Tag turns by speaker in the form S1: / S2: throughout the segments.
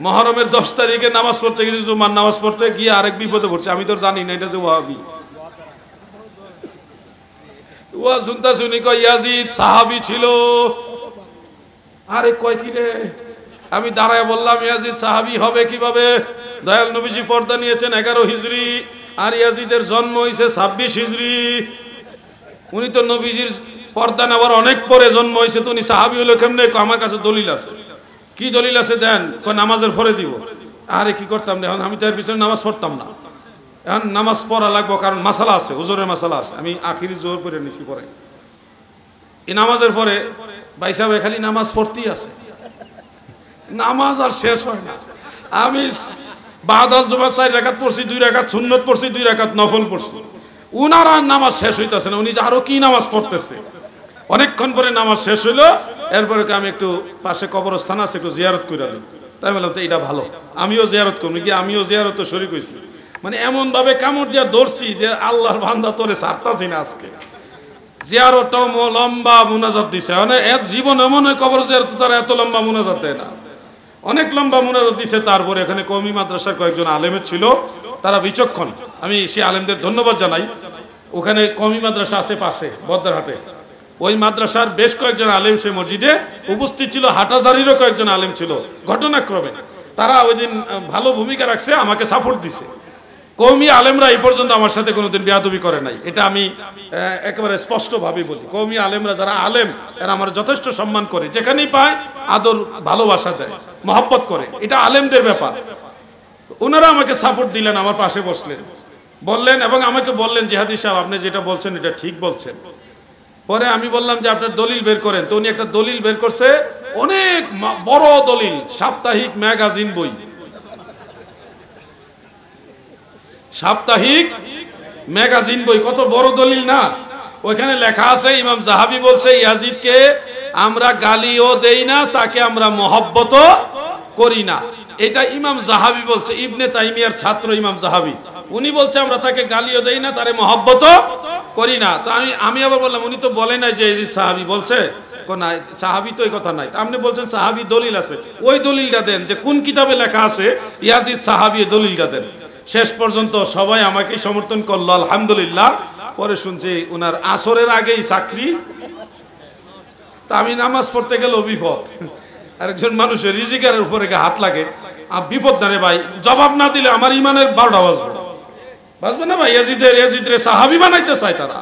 S1: মুহররমের 10 তারিখে নামাজ পড়তে গেছি, জুমার নামাজ পড়তে গিয়ে আরেক বিপদে পড়ছে। আমি তো জানি না এটা যে ওয়াহাবি। ওয়া শুনতা শুনি কয় ইয়াজিদ সাহাবী ছিল। আরে কয় কি রে? আমি দাঁড়ায় বললাম ইয়াজিদ সাহাবী হবে কিভাবে? দয়াল নবীজি পর্দা নিয়েছেন 11 হিজরি, আর ইয়াজিদের জন্ম হয়েছে 26 হিজরি। উনি তো নবীজির পর্দা নেওয়ার অনেক পরে জন্ম হয়েছে, তো উনি সাহাবী হলো কেমনে? আমার কাছে দলিল আছে। কি দলিল আছে দেন? নামাজের পরে দিব। আরে কি করতাম না, এখন আমি তো এর পিছনে নামাজ পড়তাম না। এখন নামাজ পড়া লাগবো, কারণ মাসালা আছে, হুজুরের মাসালা আছে। আমি আখিরি জোর করে নিছি পরে। এই নামাজের পরে ভাই সাহেব খালি নামাজ পড়তেই আছে, নামাজ আর শেষ হয় না। আমি বাদাল জুমা 4 রাকাত পড়ছি, 2 রাকাত সুন্নত পড়ছি, 2 রাকাত নফল পড়ছি। উনার আর নামাজ শেষ হইতেছে না, উনি যে আরো কি নামাজ পড়তেছে। অনেকক্ষণ পরে নামাজ শেষ হইলো। এরপরে আমি একটু পাশে কবরস্থান আছে, একটু জিয়ারত করে দিই। তাই বললাম তো এটা ভালো, আমিও জিয়ারত করবো কি, আমিও জিয়ারতে শরীক হয়েছি। মানে এমন ভাবে কামড় দিয়া ধরছি যে আল্লাহর বান্দা তোরে ছাড়তাছি না আজকে। জিয়ারতটাও লম্বা মুনাজাত দিছে, মানে এত জীবন এমন কবর জিয়ারত তারা এত লম্বা মুনাজাত দেয় না, অনেক লম্বা মুনাজাত দিছে। তারপরে এখানে কওমি মাদ্রাসার কয়েকজন আলেমের ছিল, তারা বিচক্ষণ, আমি সেই আলেমদের ধন্যবাদ জানাই। ওখানে কওমি মাদ্রাসা আছে পাশে বদ্দারহাটে, ওই মাদ্রাসার বেশ কয়েকজন আলেম সে মসজিদে উপস্থিত ছিল, হাটাজারিরও কয়েকজন আলেম ছিল। ঘটনাক্রমে তারা ওই দিন ভালো ভূমিকা রাখছে, আমাকে সাপোর্ট দিছে। কওমি আলেমরা এই পর্যন্ত আমার সাথে কোনোদিন বেয়াদবি করে নাই, এটা আমি একেবারে স্পষ্টভাবে বলি। কওমি আলেমরা যারা আলেম, এরা আমার যথেষ্ট সম্মান করে, যেখানেই পায় আদর ভালোবাসা দেয়, মহব্বত করে, এটা আলেমদের ব্যাপার। ওনারা আমাকে সাপোর্ট দিলেন, আমার পাশে বসলেন, বললেন এবং আমাকে বললেন জিহাদি সাহেব আপনি যেটা বলছেন এটা ঠিক বলছেন। পরে আমি বললাম যে আপনার দলিল বের করেন। তো উনি একটা দলিল বের করছে, অনেক বড় দলিল, সাপ্তাহিক ম্যাগাজিন বই, সাপ্তাহিক ম্যাগাজিন বই, কত বড় দলিল না। ওইখানে লেখা আছে ইমাম জাহাবি বলছে ইয়াজিদকে আমরা গালিও দেই না, তাকে আমরা মহব্বতও করি না। এটা ইমাম জাহাবি বলছে, ইবনে তাইমিয়ার ছাত্র ইমাম জাহাবি, উনি বলছে আমরা তাকে গালিও দেই না, তারে মহব্বতও করি না। তো আমি আবার বললাম উনি তো বলে নাই যে ইয়াজিদ সাহাবী বলছে, না সাহাবী তো এই কথা নাই। আপনি বলছেন সাহাবী, দলিল আছে, ওই দলিলটা দেন, যে কোন কিতাবে লেখা আছে ইয়াজিদ সাহাবী, দলিলটা দেন। শেষ পর্যন্ত সবাই আমাকে সমর্থন করলো, আলহামদুলিল্লাহ। পরে শুনছি উনার আসরের আগেই চাকরি। তা আমি নামাজ পড়তে গেলে বিপদ, আরেকজন মানুষের রিজিকের উপরে হাত লাগে, বিপদ না রে ভাই, জবাব না দিলে আমার ইমানের 12টা বাজবে না ভাই। ইয়াজিদের সাহাবী বানাইতে চায় তারা,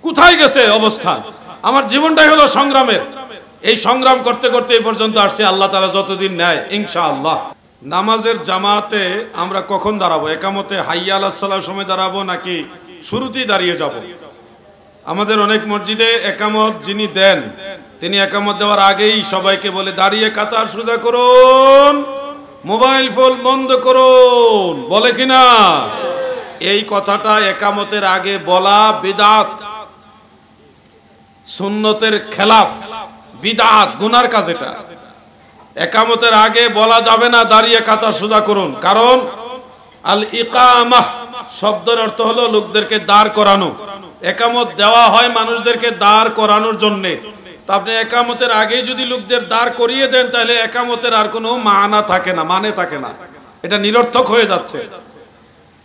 S1: কোথায় গেছে অবস্থান। আমার জীবনটাই হলো সংগ্রামের, এই সংগ্রাম করতে করতে এই পর্যন্ত আসছে। আল্লাহ তাআলা যতদিন নেয় ইনশাআল্লাহ। নামাজের জামাতে আমরা কখন দাঁড়াবো? একামতে হাইয়া আলাস সালার সময় দাঁড়াবো নাকি শুরুতেই দাঁড়িয়ে যাব? আমাদের অনেক মসজিদে একামত যিনি দেন, তিনি একামত দেওয়ার আগেই সবাইকে বলে দাঁড়িয়ে কাতার সোজা করুন, মোবাইল ফোন বন্ধ করুন, বলে কিনা? এই কথাটা একামতের আগে বলা বিদআত, সুন্নতের খেলাফ, বিদআত, গুনার কাজ। এটা একামতের আগে বলা যাবে না দাঁড়িয়ে কাতার সোজা করুন, কারণ আল ইকামাহ শব্দের অর্থ হলো লোকদেরকে দাঁড় করানো। একামত দেওয়া হয় মানুষদেরকে দাঁড় করানোর জন্যে। তা আপনি একামতের আগে যদি লোকদের দাঁড় করিয়ে দেন, তাহলে একামতের আর কোনো মানে থাকে না, এটা নিরর্থক হয়ে যাচ্ছে।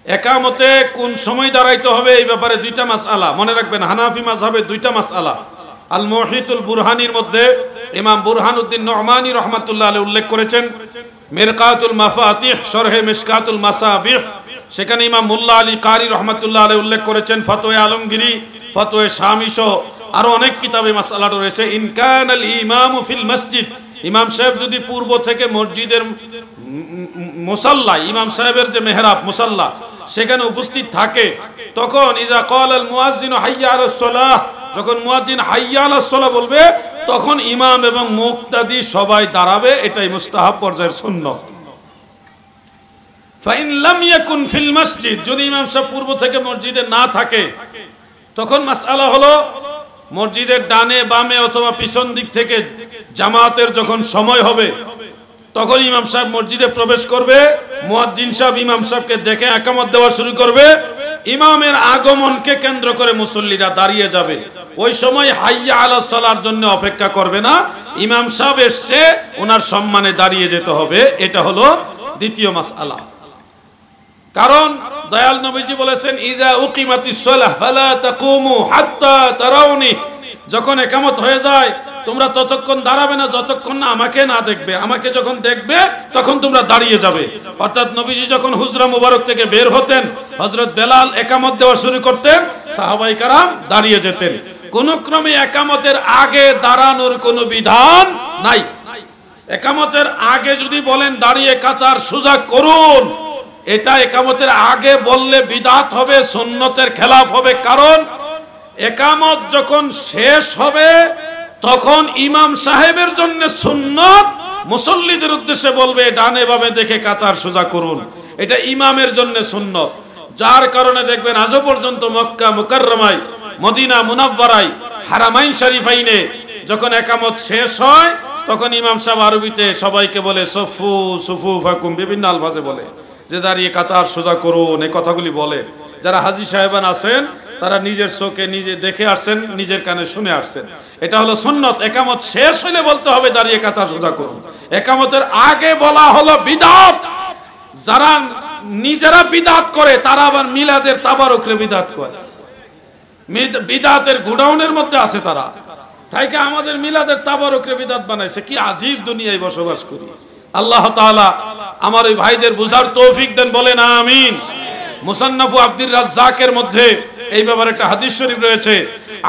S1: একামতে কোন সময় দাঁড়াইতে হবে এই ব্যাপারে 2টা মাসআলা মনে রাখবেন। হানাফি মাযহাবে 2টা মাসআলা। আল মুহিতুল বুরহানির মধ্যে ইমাম বুরহানুদ্দিন নুমানী রাহমাতুল্লাহ আলাইহি উল্লেখ করেছেন, মিরকাতুল মাফাতিহ শরহে মিশকাতুল মাসাবিহ, সেখানে ইমাম মুল্লা আলী কারি রাহমাতুল্লাহ আলাইহি উল্লেখ করেছেন, ফতোয়া আলমগিরি, ফতোয়া শামী সহ আরো অনেক কিতাবে মাসআলাটা রয়েছে। ইন কানাল ইমামু ফিল মসজিদ, ইমাম সাহেব যদি পূর্ব থেকে মসজিদের মুসাল্লা, ইমাম সাহেবের যে মেহরাব মুসাল্লা, সেখানে উপস্থিত থাকে, তখন ইজা ক্বালাল মুয়াজ্জিনু হাইয়া আলাস সালাহ, যখন মুয়াজ্জিন হাইয়া আলাস সালাহ বলবে, তখন ইমাম এবং মুক্তাদি সবাই দাঁড়াবে। এটাই মুস্তাহাব পর্যায়ের সুন্নাত। ফাইন লাম ইয়াকুন ফিল মসজিদ, যদি ইমাম সাহেব পূর্ব থেকে মসজিদে না থাকে, তখন মাসআলা হলো মসজিদের ডানে বামে অথবা পিছন দিক থেকে জামাতের যখন সময় হবে, তখন ইমাম সাহেব মসজিদে প্রবেশ করবে, মুয়াজ্জিন সাহেব ইমাম সাহেবকে দেখে একামত দেওয়া শুরু করবে, ইমামের আগমনকে কেন্দ্র করে মুসল্লিরা দাঁড়িয়ে যাবে। ওই সময় হাইয়া আলাস সালার জন্য অপেক্ষা করবে না, ইমাম সাহেব এসছে ওনার সম্মানে দাঁড়িয়ে যেতে হবে। এটা হলো দ্বিতীয় মাসআলা। কারণ দয়াল নবীজি বলেছেন ইযা উকিমাতিস সালাহ ফালা তাকুমু হাত্তা তারাউনি, যখন ইকামত হয়ে যায় তোমরা ততক্ষণ দাঁড়াবে না যতক্ষণ না আমাকে না দেখবে, আমাকে যখন দেখবে তখন তোমরা দাঁড়িয়ে যাবে। অর্থাৎ নবীজি যখন হুজরা মুবারক থেকে বের হতেন, হযরত বেলাল ইকামত দেওয়া শুরু করতেন, সাহাবায়ে কেরাম দাঁড়িয়ে যেতেন। কোন ক্রমে ইকামতের আগে দাঁড়ানোর কোনো বিধান নাই। ইকামতের আগে যদি বলেন দাঁড়িয়ে কাতার সোজা করুন, এটা ইকামতের আগে বললে বিদআত হবে, সুন্নতের খেলাফ হবে। কারণ ইকামত যখন শেষ হবে তখন ইমাম সাহেবের জন্য সুন্নত, মুসল্লিদের উদ্দেশ্যে বলবে ডানে বামে দেখে কাতার সোজা করুন, এটা ইমামের জন্য সুন্নত। যার কারণে দেখবেন আজও পর্যন্ত মক্কা মুকাররমায়, মদিনা মুনাওয়ারায়, হারামাইন শরীফাইনে যখন ইকামত শেষ হয় তখন ইমাম সাহেব আরবিতে সবাইকে বলে সফু সুফুফাকুম, বিভিন্ন আলফাজে বলে যে দাঁড়িয়ে কাতার সোজা করুন, এই কথাগুলি বলে। যারা হাজী সাহেবান আছেন তারা নিজের চোখে নিজে দেখে আসছেন, নিজের কানে শুনে আসছেন। এটা হলো সুন্নত। ইকামত শেষ হলে বলতে হবে দাঁড়িয়ে কাতার সোজা করুন। ইকামতের আগে বলা হলো বিদআত। যারা নিজেরা বিদআত করে তারা আবার মিলাদের তাবারুকরে বিদআত করে, বিদআতের গোডাউনের মধ্যে আছে তারা। তাইকে আমাদের মিলাদের তাবারুকরে বিদআত বানাইছে। কি আজীব দুনিয়ায় বসবাস করি। আল্লাহ তাআলা আমার ওই ভাইদের বুঝার তৌফিক দেন, বলেন আমিন। মুসান্নাফু আব্দুর রাজ্জাকের মধ্যে এই ব্যাপারে একটা হাদিস শরীফ রয়েছে।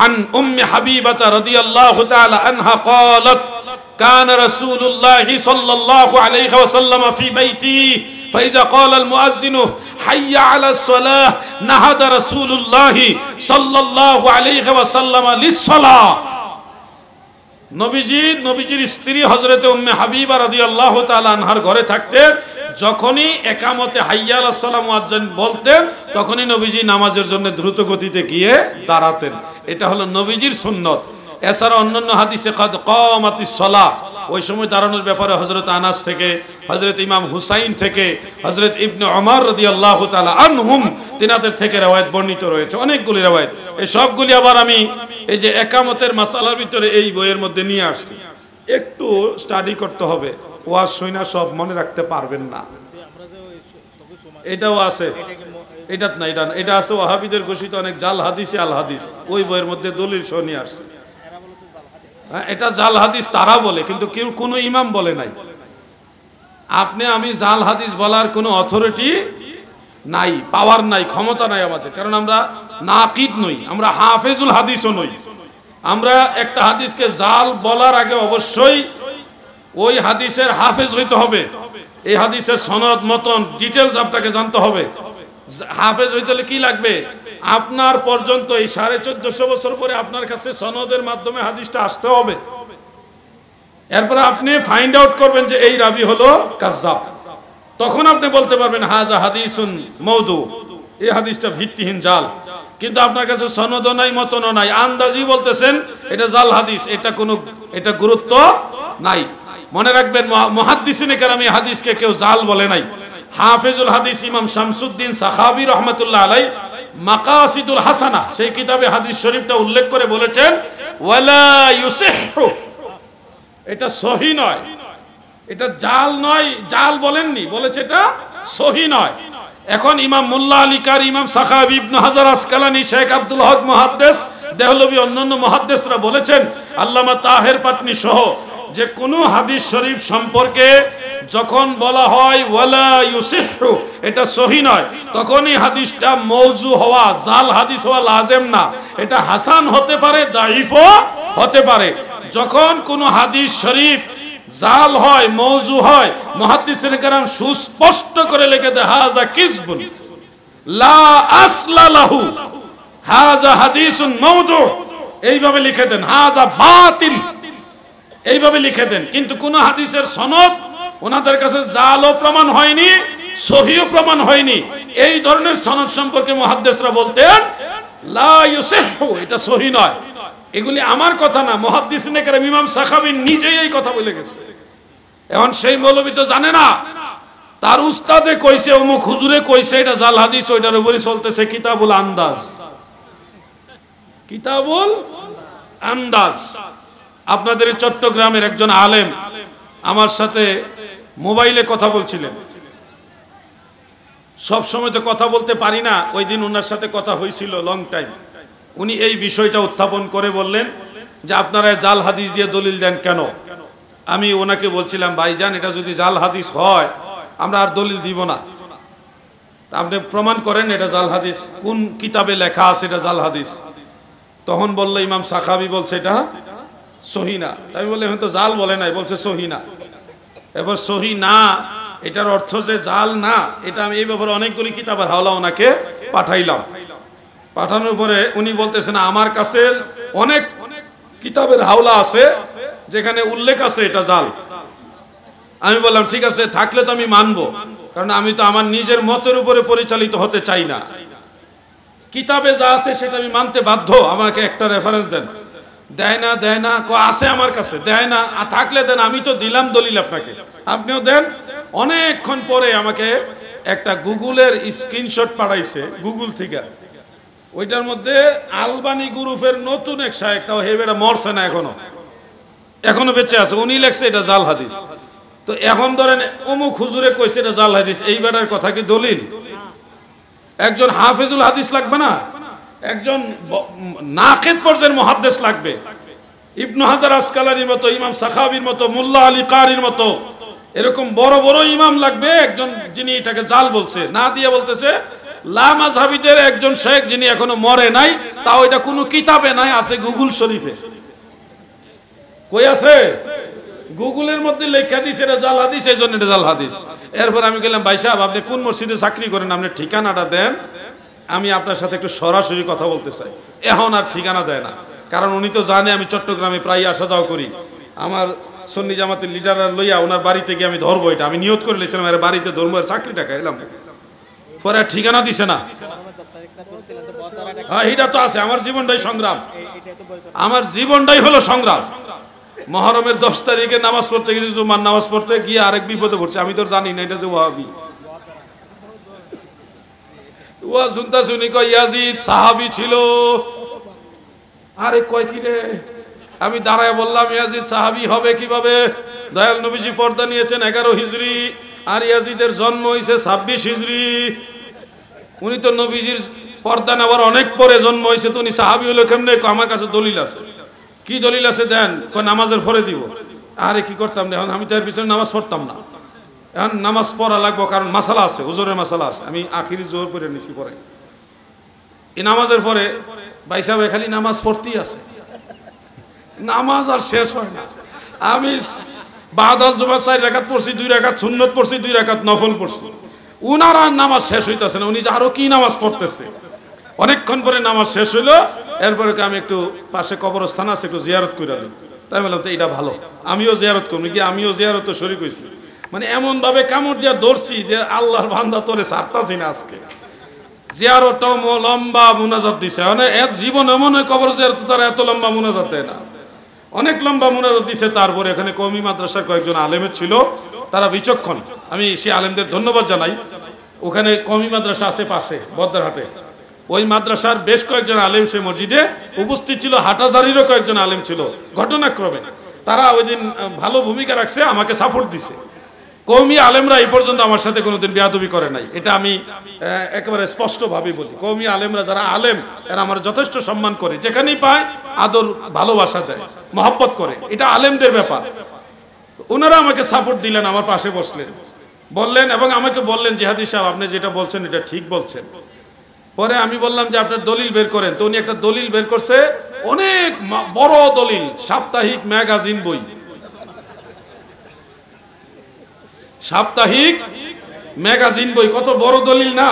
S1: আন উম্মি হাবিবাতা রাদিয়াল্লাহু তাআলা আনহা ক্বালাত কানা রাসূলুল্লাহ সাল্লাল্লাহু আলাইহি ওয়াসাল্লাম ফি বাইতি ফাইজা ক্বালা আল মুয়াজ্জিনু হাইয়া আলাস সালাহ নাহাদা রাসূলুল্লাহ সাল্লাল্লাহু আলাইহি ওয়াসাল্লাম লিস-সালাহ। নবীজির স্ত্রী হযরতে উম্মে হাবিবা রাদিয়াল্লাহু তাআলা আনহার ঘরে থাকতেন। যখনই একামতে হাইয়া আলাস সালাহ মুয়াজ্জিন বলতেন তখনই নবীজি নামাজের জন্য দ্রুত গতিতে গিয়ে দাঁড়াতেন। এটা হলো নবীজির সুন্নত। এছাড়া অন্যান্য হাদিসে কাদ কামাতিস সালাহ, ওই সময় দাঁড়ানোর ব্যাপারে হযরত আনাস থেকে, হযরত ইমাম হুসাইন থেকে, হযরত ইবনে ওমর রাদিয়াল্লাহু তাআলা আনহুম তিনাদের থেকে রওয়ায়াত বর্ণিত রয়েছে, অনেকগুলি রওয়ায়াত। এই সবগুলি আবার আমি এই যে একামতের মাসালার ভিতরে এই বইয়ের মধ্যে নিয়ে আসছি। একটু স্টাডি করতে হবে, ওয়াজ শুনা সব মনে রাখতে পারবেন না। এটাও আছে, এটা না, এটা আছে ওয়াহাবিদের ঘোষিত অনেক জাল হাদিসে আল হাদিস, ওই বইয়ের মধ্যে দলিল সহ নিয়ে আসছে। এটা জাল হাদিস তারা বলে, কিন্তু কেউ কোনো ইমাম বলে নাই। আপনি আমি জাল হাদিস বলার কোনো অথরিটি নাই, পাওয়ার নাই, ক্ষমতা নাই আমাদের। কারণ আমরা নাকিদ নই, আমরা হাফেজুল হাদিসও নই। আমরা একটা হাদিসকে জাল বলার আগে অবশ্যই ওই হাদিসের হাফেজ হইতে হবে, এই হাদিসের সনদ মতন ডিটেলস আপনাকে জানতে হবে। হাফেজ হইতে হলে কি লাগবে? আপনার পর্যন্ত এই 1450 বছর পরে আপনার কাছে সনদের মাধ্যমে হাদিসটা আসতে হবে। এরপরে আপনি ফাইন্ড আউট করবেন যে এই রাবি হলো কাজ্জাব, তখন আপনি বলতে পারবেন হাজা হাদিসুন মওদু, এই হাদিসটা ভিত্তিহীন জাল। কিন্তু আপনার কাছে সনদও নাই, মতনও নাই, আন্দাজি বলতেছেন এটা জাল হাদিস, এটা গুরুত্ব নাই। মনে রাখবেন মুহাদ্দিসিনে কেরাম এই হাদিসকে কেউ জাল বলে নাই। হাফেজুল হাদিস ইমাম শামসুদ্দিন সাখাবী রাহমাতুল্লাহ আলাইহি মাকাসিদুল হাসানা সেই কিতাবে হাদিস শরীফটা উল্লেখ করে বলেছেন ওয়ালা ইউসিহু, এটা সহিহ নয়, এটা জাল নয়, জাল বলেননি, বলেছে এটা সহিহ নয়। এখন ইমাম মোল্লা আলী কারি, ইমাম সাখাবী, ইবনে হাজার আসকালানী, শেখ আব্দুল হক মুহাদ্দিস, দেহলভী, অন্যান্য মুহাদ্দিসরা বলেছেন, আল্লামা তাহের পাটনি সহ, যে কোন হাদিস শরীফ সম্পর্কে যখন বলা হয় ওয়ালা ইউসিহু এটা সহিহ নয়, তখন এই হাদিসটা মওজু হওয়া, জাল হাদিস হওয়া লাজেম না, এটা হাসান হতে পারে, দাঈফও হতে পারে। যখন কোন হাদিস শরীফ জাল হয়, মওজু হয়, মুহাদ্দিসিনে কেরাম সুস্পষ্ট করে লিখে দেয় হাযা কিযবুন লা আসলা লাহু, হাযা হাদিসুন মাওদু, এইভাবে লিখে দেন, হাযা বাতিল, এইভাবে লিখে দেন। কিন্তু কোন হাদিসের সনদ ওনাদের কাছে জালও প্রমাণ হয়নি, সহিহ প্রমাণ হয়নি, এই ধরনের সনদ সম্পর্কে মুহাদ্দিসরা বলতেন লা ইউসিহু, এটা সহিহ নয়। এগুলি আমার কথা না, মুহাদ্দিসিনে কেরাম ইমাম সাখাবী নিজেই এই কথা বলে গেছে। এখন সেই মৌলবী তো জানে না, তার উস্তাদে কইছে, অমুক হুজুরে কইছে এটা জাল হাদিস, ওইটার উপরই চলতেছে কিতাবুল আন্দাজ, কিতাবুল আন্দাজ। আপনাদের চট্টগ্রামের একজন আলেম আমার সাথে মোবাইলে কথা বলছিলেন। সব সময় তো কথা বলতে পারি না, ওই দিন ওনার সাথে কথা হয়েছিল লং টাইম। উনি এই বিষয়টা উত্থাপন করে বললেন যে আপনারা জাল হাদিস দিয়ে দলিল দেন কেন। আমি ওনাকে বলছিলাম, ভাইজান এটা যদি জাল হাদিস হয় আমরা আর দলিল দিব না, আপনি প্রমাণ করেন এটা জাল হাদিস, কোন কিতাবে লেখা আছে এটা জাল হাদিস। তখন বললো ইমাম সাখাবি বলছে এটা সহি না। তাই বললে হয়তো জাল বলে নাই, বলছে সহি না। এবার সহি না এটার অর্থ যে জাল না, এটা আমি এই ব্যাপারে অনেকগুলি কিতাবের হাওলা ওনাকে পাঠাইলাম। পাঠানোর পরে উনি বলতেছেন আমার কাছে অনেক কিতাবের হাওলা আছে যেখানে উল্লেখ আছে এটা জাল। আমি বললাম ঠিক আছে, থাকলে তো আমি মানবো, কারণ আমি তো আমার নিজের মতের উপরে পরিচালিত হতে চাই না। কিতাবে যা আছে সেটা আমি মানতে বাধ্য, আমাকে একটা রেফারেন্স দেন। দেয় না আছে আমার কাছে, দেয় না। থাকলে দেন, আমি তো দিলাম দলিল আপনাকে, আপনিও দেন। অনেকক্ষণ পরে আমাকে একটা গুগলের স্ক্রিনশট পাঠাইছে গুগল থেকে। ওইটার মধ্যে আলবানি গ্রুপের নতুন এক শায়েখ, তাও হেবেটা মরছে না, এখনো বেঁচে আছে, উনি লেখছে এটা জাল হাদিস। তো এখন ধরেন অমুক হুজুরে কইছে এটা জাল হাদিস, এই বেটার কথা কি দলিল? একজন হাফেজুল হাদিস লাগবে না, একজন নাকিদ পর্যায়ের মুহাদ্দিস লাগবে। ইবনে হাজার আসকালানির মতো, ইমাম সাখাবির মতো, মোল্লা আলী কারির মতো এরকম বড় বড় ইমাম লাগবে, একজন যিনি এটাকে জাল বলছে না দিয়ে বলতেছে লা মাযহাবিদের একজন শেখ যিনি এখনো মরে নাই, তাও এটা কোনো কিতাবে নাই, আছে গুগল শরীফে। কই আছে? গুগলের মধ্যে লেখা দিছে এটা জাল হাদিস, এই জন্য এটা জাল হাদিস। এরপর আমি বললাম, ভাই সাহেব আপনি কোন মসজিদে চাকরি করেন, আপনি ঠিকানাটা দেন, আমি আপনার সাথে একটু সরাসরি কথা বলতে চাই। এখন আর ঠিকানা দেয় না, কারণ উনি তো জানে আমি চট্টগ্রামে প্রায় আসা যাওয়া করি। আমার সুন্নি জামাতের লিডাররা লইয়া ওনার বাড়িতে গিয়ে আমি ধরবো, এটা আমি নিয়ত করে লিখছিলাম এর বাড়িতে ধর্ম চাকরিটা খাইলাম। পরে আর ঠিকানা দিছে না। এইটা তো আছে, আমার জীবনটাই সংগ্রাম, আমার জীবনটাই হলো সংগ্রাম। মহরমের 10 তারিখে নামাজ পড়তে গেছি, জুমার নামাজ পড়তে গিয়ে আরেক বিপদে পড়ছে, আমি তো জানি না এটা যে ওয়াহাবি। ওয়া শুনতা শুনি কয় ইয়াজিদ সাহাবী ছিল। আরে কয় কি রে? আমি দাঁড়ায় বললাম ইয়াজিদ সাহাবী হবে কিভাবে? দয়াল নবীজি পর্দা নিয়েছেন 11 হিজরি, আর ইয়াজিদের জন্ম হয়েছে 26 হিজরি। উনি তো নবীজির পর্দা নেওয়ার অনেক পরে জন্ম হয়েছে, তো উনি সাহাবী হলো কেমনে? আমার কাছে দলিল আছে। কি দলিল আছে দেন? নামাজের পরে দিব। আরে কি করতাম না, এখন আমি তো এর পিছনে নামাজ পড়তাম না, এখন নামাজ পড়া লাগবো, কারণ মাসালা আছে, হুজুরের মাসালা আছে। আমি আখিরি জোর করে নিছি। পরে এই নামাজের পরে ভাই সাহেব খালি নামাজ পড়তেই আছে, নামাজ আর শেষ হয় না। আমি বাদাল জুমা 4 রাকাত পড়ছি, 2 রাকাত সুন্নত পড়ছি, 2 রাকাত নফল পড়ছি। উনার আর নামাজ শেষ হইতেছে না, উনি যে আরো কি নামাজ পড়তেছে। অনেকক্ষণ পরে নামাজ শেষ হইলো, এরপরে আমি একটু পাশে কবরস্থান আছে, একটু জিয়ারত করে দিই। তাই বললাম তো এটা ভালো, আমিও জিয়ারত করবো কি, আমিও জিয়ারতে শরীক হয়েছি। মানে এমন ভাবে কামড় দিয়া ধরছি যে আল্লাহর বান্দা তোরে ছাড়তাছি না আজকে। জিয়ারতটাও লম্বা মুনাজাত দিছে, মানে এত জীবন এমন কবর জিয়ারত তারা এত লম্বা মুনাজাত দেয় না, অনেক লম্বা মুনাজাত দিছে। তারপরে এখানে কওমি মাদ্রাসার কয়েকজন আলেমের ছিল, তারা বিচক্ষণ, আমি সেই আলেমদের ধন্যবাদ জানাই। ওখানে কওমি মাদ্রাসা আছে পাশে বদ্দারহাটে, ওই মাদ্রাসার বেশ কয়েকজন আলেম সে মসজিদে উপস্থিত ছিল, হাটাজারিরও কয়েকজন আলেম ছিল। ঘটনাক্রমে তারা ওই দিন ভালো ভূমিকা রাখছে, আমাকে সাপোর্ট দিছে। কওমি আলেমরা এই পর্যন্ত আমার সাথে কোনোদিন বেয়াদবি করে নাই, এটা আমি একেবারে স্পষ্টভাবে বলি। কওমি আলেমরা যারা আলেম, এরা আমার যথেষ্ট সম্মান করে, যেখানেই পায় আদর ভালোবাসা দেয়, মহব্বত করে, এটা আলেমদের ব্যাপার। ওনারা আমাকে সাপোর্ট দিলেন, আমার পাশে বসলেন, বললেন এবং আমাকে বললেন জিহাদি সাহেব আপনি যেটা বলছেন এটা ঠিক বলছেন। পরে আমি বললাম যে আপনার দলিল বের করেন। তো উনি একটা দলিল বের করছে, অনেক বড় দলিল, সাপ্তাহিক ম্যাগাজিন বই, সাপ্তাহিক ম্যাগাজিন বই, কত বড় দলিল না।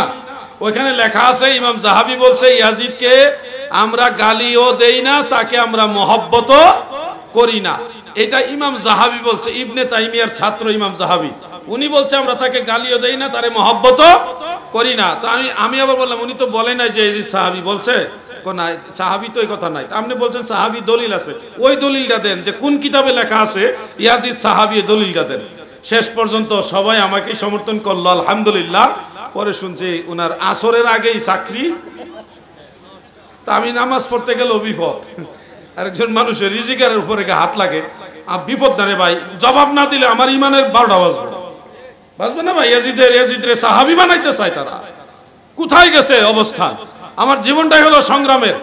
S1: ওইখানে লেখা আছে ইমাম জাহাবি বলছে ইয়াজিদকে আমরা গালিও দেই না, তাকে আমরা মহব্বতও করি না। এটা ইমাম জাহাবি বলছে, ইবনে তাইমিয়ার ছাত্র ইমাম জাহাবি, উনি বলছে আমরা তাকে গালিও দেই না, তারে মহব্বতও করি না। তো আমি আবার বললাম উনি তো বলে নাই যে ইয়াজিদ সাহাবী বলছে, না সাহাবী তো এই কথা নাই। আপনি বলছেন সাহাবী দলিল আছে, ওই দলিলটা দেন, যে কোন কিতাবে লেখা আছে ইয়াজিদ সাহাবী, দলিলটা দেন। শেষ পর্যন্ত সবাই আমাকে সমর্থন করলো, আলহামদুলিল্লাহ। পরে শুনছি ওনার আসরের আগেই চাকরি। তা আমি নামাজ পড়তে গেলে বিপদ, আরেকজন মানুষের রিজিকের উপরে হাত লাগে, বিপদ না রে ভাই, জবাব না দিলে আমার ইমানের 12টা বাজবে না ভাই। ইয়াজিদের সাহাবী বানাইতে চায় তারা, কোথায় গেছে অবস্থা? আমার জীবনটাই হলো সংগ্রামের,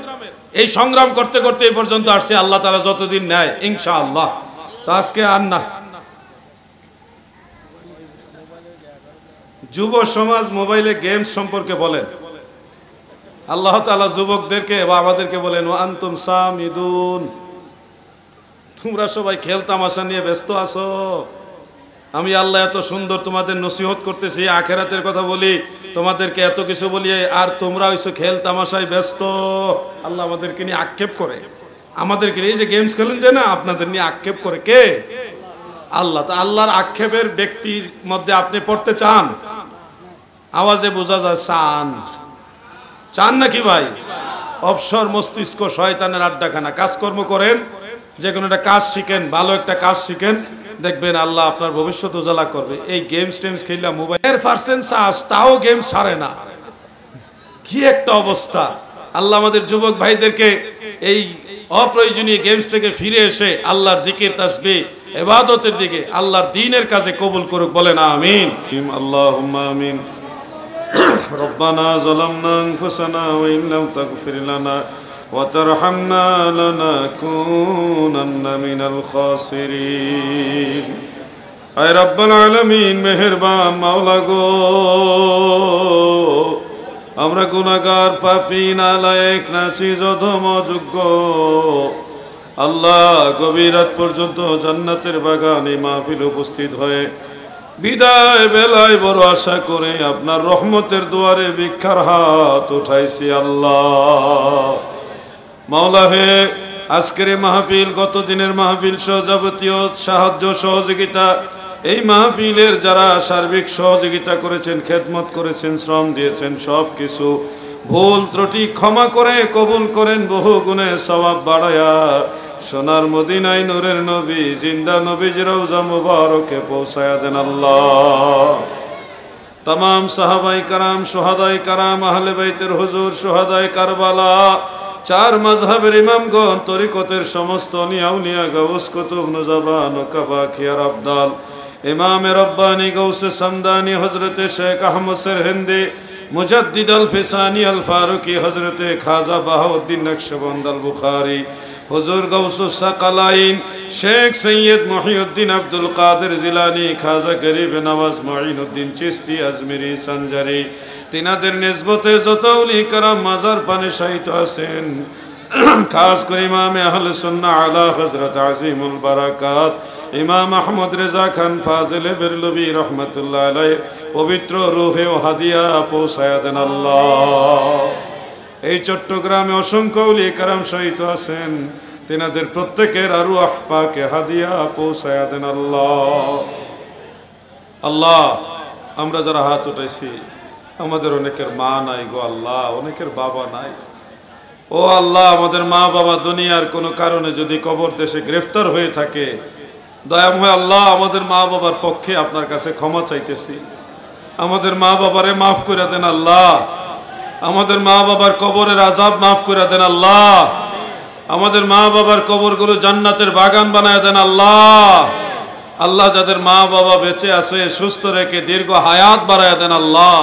S1: এই সংগ্রাম করতে করতে এই পর্যন্ত আসছে। আল্লাহ তাআলা যতদিন নেয় ইনশাআল্লাহ। তো আজকে আর না, যুব সমাজ মোবাইলে গেমস সম্পর্কে বলেন। আল্লাহ তাআলা যুবকদেরকে বা আমাদেরকে বলেন, ওয়া আনতুম সামিদুন, তোমরা সবাই খেল তামাশা নিয়ে ব্যস্ত আছো। আমি আল্লাহ এত সুন্দর তোমাদের নসিহত করতেছি, আখেরাতের কথা বলি, তোমাদেরকে এত কিছু বলি, আর তোমরা হইছো খেল তামাশায় ব্যস্ত। আল্লাহ আমাদেরকে নিয়ে আক্ষেপ করে, আমাদেরকে এই যে গেমস খেলেন যে না, আপনাদের নিয়ে আক্ষেপ করে কে? আল্লাহ। তো আল্লাহর আক্ষেপের ব্যক্তির মধ্যে আপনি পড়তে চান? আওয়াজে বোঝা যায় চান। চান নাকি ভাই? অবসর মস্তিষ্ক শয়তানের আড্ডাখানা। কাজকর্ম করেন, যে কোনো একটা কাজ শিখেন, ভালো একটা কাজ শিখেন, দেখবেন আল্লাহ আপনার ভবিষ্যৎ উজালা করবে। এই গেমস টেমস খেললে মোবাইলের পার্সেন্ট চার্জ, তাও গেম ছাড়ে না, কি একটা অবস্থা। আল্লাহ আমাদের যুবক ভাইদেরকে এই অপ্রয়োজনীয় গেমস থেকে ফিরে এসে আল্লাহর জিকির তাসবিহ ইবাদতের দিকে, আল্লাহর দ্বীনের কাজে কবুল করুক, বলেন আমিন। আল্লাহুম্মা আমিন। রব্বানা যালামনা আনফুসানা ওয়া ইন লাম তাগফির লানা ওয়া তারহামনা লানাকুনান্না মিনাল খাসিরিন। আয় রব্বুল আলামিন, মেহেরবান মাওলা গো, আমরা গুনাহগার, পাপী, নালায়েক, নাচিজ, অধম, অযোগ্য। আল্লাহ, গভীর রাত পর্যন্ত জান্নাতের বাগানে মাহফিল উপস্থিত হয়ে বিদায় বেলায় বড় আশা করে আপনার রহমতের দুয়ারে ভিক্ষার হাত উঠাইছি। আল্লাহ মাওলা হে, আজকের মাহফিল, গত দিনের মাহফিল সহ যাবতীয় সাহায্য সহযোগিতা, এই মাহফিলের যারা সার্বিক সহযোগিতা করেছেন, খেদমত করেছেন, শ্রম দিয়েছেন, সব কিছু ভুল ত্রুটি ক্ষমা করে কবুল করেন, বহু গুণে সওয়াব বাড়ায়া সোনার মদিনায় নূরের নবী জিন্দা নবীজির রওজা মুবারকে পৌঁছায়া দেন। আল্লাহ तमाम साहबाई कराम, शुहादाए कराम, आहले बैतेर हुजूर, शुहादाए करबाला, चार मजहबेर इमामगण, तरिकतेर समस्त अलिया उलिया, गौस कुतुब, नुजबान व कबाखियार अब्दाल, इमाम रब्बानी, गौसे समदानी, हजरत शेख अहमद सरहिंदी, मुजद्दिद अल फिसानी अल फारूकी, हजरत खाजा बहाउद्दीन नक्शबंद अल बुखारी, हुजूर गौसुस सकलाइन, शेख सैयद मुहिउद्दीन अब्दुल कादिर जिलानी, खाजा गरीब नवाज मुइनुद्दीन चिश्ती अजमेरी संजारी, तिनादेर निस्बते যত ওলি کرام মাজার পানে শায়িত আছেন, খাস করে ইমাম আহলে সুন্নাহ আলা হযরত আজিমুল বারাকাত ইমাম আহমদ রেজা খান ফাজিল বেরলভী রহমাতুল্লাহ আলাইহি পবিত্র রূহে ও হাদিয়া পৌঁছায়া দেন। আল্লাহ এই চট্টগ্রামে অসংখ্য ওলি کرام শায়িত আছেন, তিনাদের প্রত্যেকের আরওয়াহ পাকে হাদিয়া পৌঁছায়া দেন। আল্লাহ আল্লাহ আমরা যারা হাত উঠাইছি, আমাদের অনেকের মা নাই গো আল্লাহ, অনেকের বাবা নাই। ও আল্লাহ, আমাদের মা বাবা দুনিয়ার কোনো কারণে যদি কবর দেশে গ্রেফতার হয়ে থাকে, দয়াময় আল্লাহ আমাদের মা বাবার পক্ষে আপনার কাছে ক্ষমা চাইতেছি। আমাদের মা বাবারে মাফ করে দেন আল্লাহ, আমাদের মা বাবার কবরের আযাব মাফ করে দেন আল্লাহ, আমাদের মা বাবার কবরগুলো জান্নাতের বাগান বানায় দেন আল্লাহ। আল্লাহ যাদের মা বাবা বেঁচে আছে, সুস্থ রেখে দীর্ঘ হায়াত বাড়ায় দেন আল্লাহ।